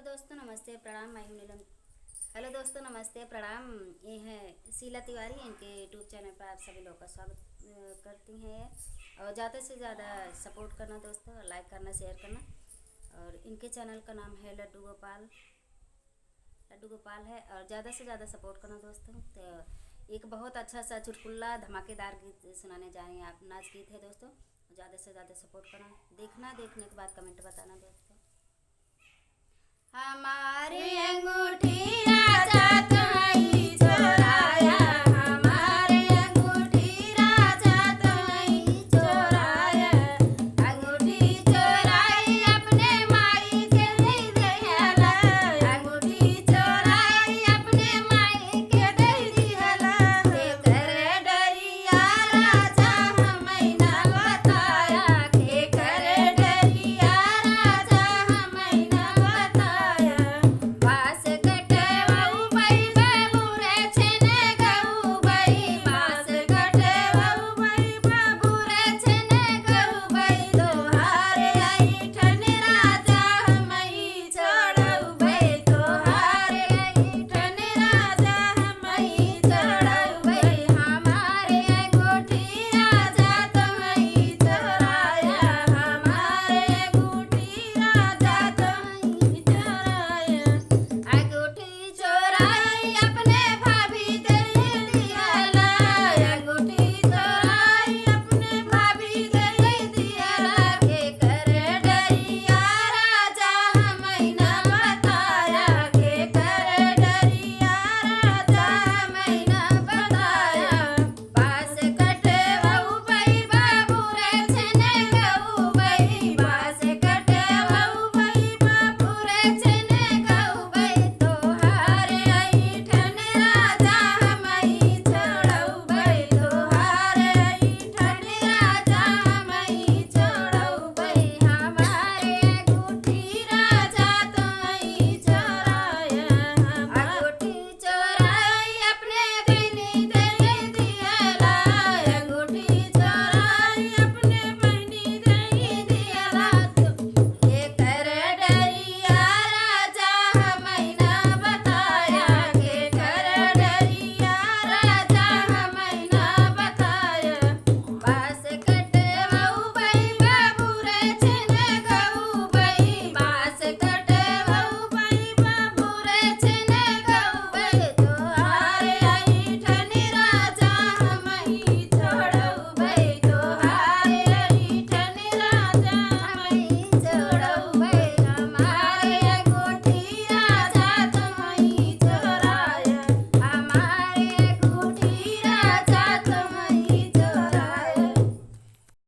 दोस्तों नमस्ते प्रणाम, मैं हूं नीलम। हेलो दोस्तों नमस्ते प्रणाम, ये है शीला तिवारी। इनके यूट्यूब चैनल पर आप सभी लोग का स्वागत करती हैं। और ज़्यादा से ज़्यादा सपोर्ट करना दोस्तों, लाइक करना, शेयर करना। और इनके चैनल का नाम है लड्डू गोपाल। लड्डू गोपाल है और ज़्यादा से ज़्यादा सपोर्ट करना दोस्तों। तो एक बहुत अच्छा सा चुटकुला धमाकेदार गीत सुनाने जा रही हैं, आप नाच गीत है दोस्तों। ज़्यादा से ज़्यादा सपोर्ट करना, देखना, देखने के बाद कमेंट बताना दोस्तों। हमारी अंगूठी